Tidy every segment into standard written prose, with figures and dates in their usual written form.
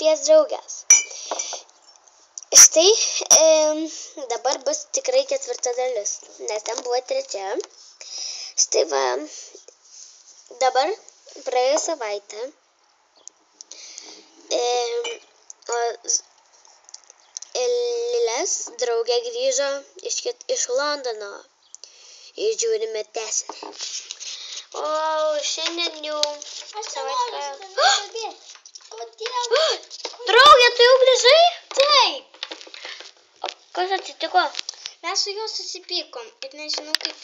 apie draugės. Štai dabar bus tikrai 4 dalis, nes ten buvo 3. Štai va, dabar praėjo savaitę. Lilės draugė grįžo iš Londono ir žiūrime tęsinį. O šiandien jau savaitę. Draugė, tu jau grįžai? Taip. O kas atsitiko? Mes su juo susipykom ir nežinau kaip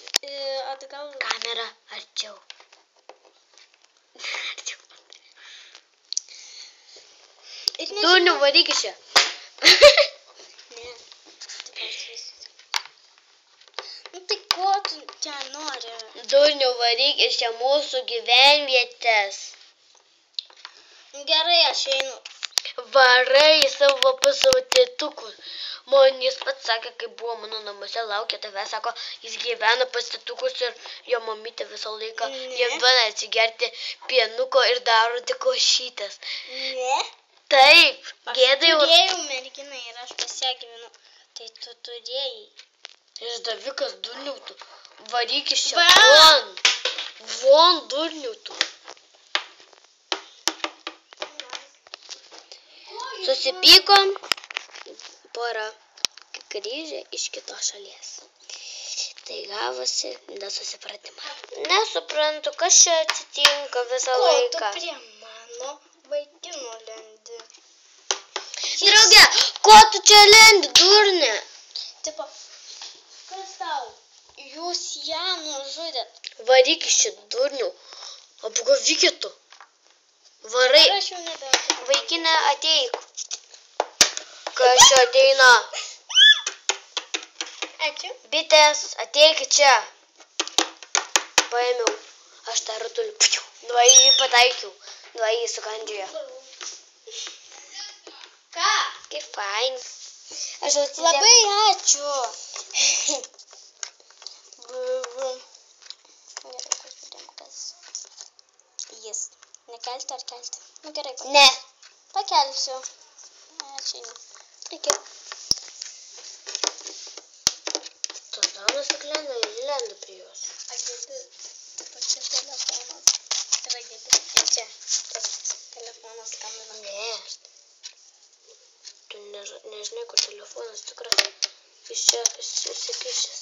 atgal. Kamera arčiau. Durnių varyk iš čia. Ne. Nu tai ko tu čia nori? Durnių varyk iš čia mūsų gyvenvietės. Gerai, aš einu. Varai į savo pas savo tėtukus. Man jis pats sakė, kai buvo mano namuose, laukė tave, sako, jis gyvena pas tėtukus ir jo mamytė visą laiką jam duoda atsigerti pienuko ir daro tik košytės. Ne. Taip, gėdai. Aš turėjau merginą ir aš pas ją gyvenu. Tai tu turėjai. Išdavikas, durnių tu. Varyk iš čia. Von. Von, durnių tu. Susipykom pora grįžę iš kitos šalies. Tai gavosi nesusipratimą. Nesuprantu, kas čia atsitinka visą laiką. Ko tu prie mano vaikino lendi? Drauge, ko tu čia lendi, durnė? Tipo, kas tau? Jūs ją nužudėt. Varyk iš čia, durnių. Apgavykit tu. Varai. Ar aš jau nebeatėjau? Vaikinė, ateik. Kas čia ateina? Ačiū. Bitės, ateikit čia. Paėmiau. Aš tą rutulį. Nuo jį pataikiau. Nuo jį sukandžiojo. Ką? Kaip fain. Aš atsidėjau. Labai ačiū. Gerai, pažiūrėjom, kas jis. Nekelti ar kelti? Nu gerai, pakelsiu. Ne. Pakelsiu. Ačiū. Iki. Tada nusiklenda ir lenda prie jos. Agėdi, taip čia telefonas. Yra gėdi. Čia, tas telefonas skambina. Ne. Tu nežinai, kur telefonas tikras. Iš čia įsikišęs.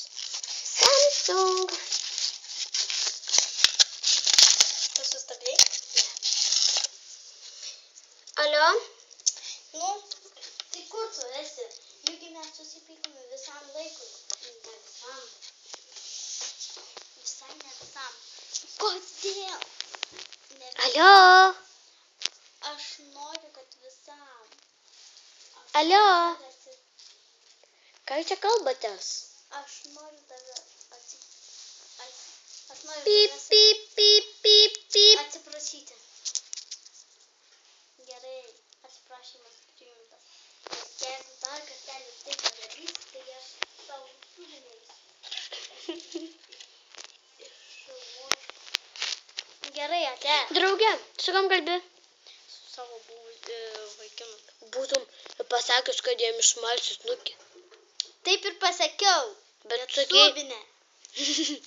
Samsung. Tu sustabdai? Ne. Alio? Nu, tai kur tu esi? Jugi mes susipykome visam laikui. Ne visam. Visai ne visam. Kodėl? Ne visam. Alio? Aš noriu, kad visam. Alio? Ką jūs čia kalbatės? Aš noriu tave Pip, pip, pip, pip, pip. atsiprašyti. Gerai, atsiprašymas priimtas. Nes jeigu dar kartelį taip padarys, tai aš savo sužinėsiu. Gerai, ate. Drauge, su kam kalbi? Su savo vaikinu. Būtum pasakęs, kad jam išmalsi snukį. Taip ir pasakiau. Bet sakei. sakei,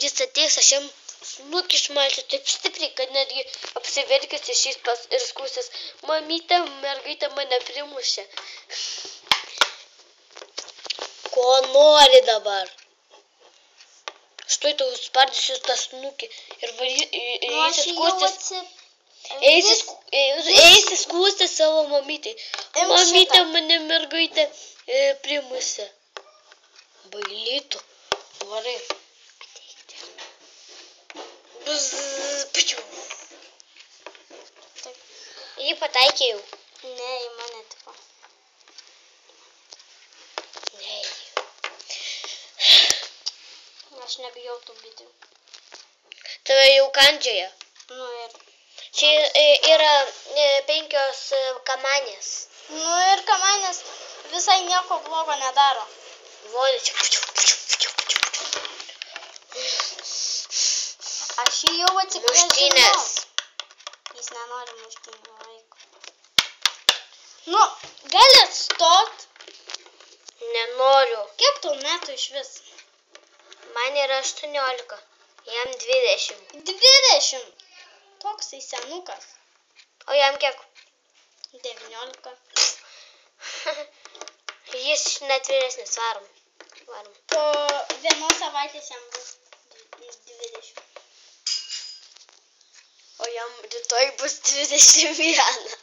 jis ateis, aš jam snukį išmalsiu taip stipriai, kad netgi apsiverkęs išeis ir skųsis. Mamytė, mergaitė mane primušė. Ko nori dabar? Štai tau spardysiu tą snukį ir eisi skųsti savo mamytai. Mamytė mane mergaitė primušė. Bailytų. Varai. Jį pataikė jau. Ne, į mane tipo. Ne. Aš nebijau tų bitų. Tave jau kandžioja. Nu ir. Čia yra 5 kamanės. Nu ir kamanės visai nieko blogo nedaro. Vonė čia. Aš jį jau atsiprašinau. Muštynės. Jis nenori muštinio laiko. Nu, gali atstot. Nenoriu. Kiek tau metų iš vis? Man yra 18. Jam 20. 20. Toksai senukas. O jam kiek? 19. Jis net vyresnis, varom. Po vienos savaitės jam bus 20. O jam rytoj bus 21.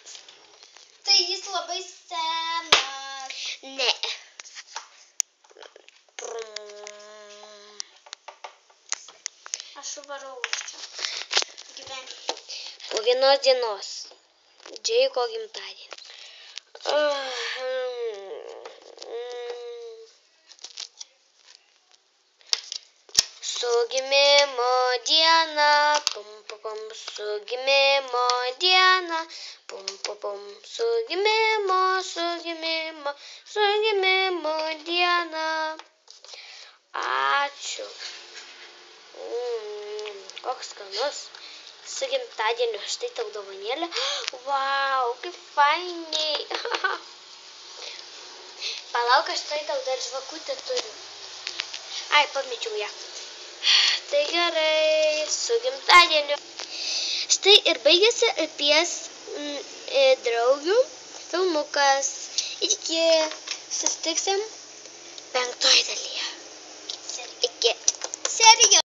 Tai jis labai senas. Ne. Aš varau iš čia. Gyventi. Po vienos dienos. Džeiko gimtadienį. Su gimimo diena, pum pum pum, su gimimo diena, pum pum pum, su gimimo diena. Ačiū. Koks skanus. Su gimtadieniu, štai tau dovanėlė. Vau, kaip fainiai. Palauk, aš tai tau dar žvakutę turiu. Ai, pamečiau ją. Tai gerai, su gimtadieniu. Štai ir baigėsi Alpies draugių filmukas. Iki susitiksim 5. dalyje. Iki. Serija.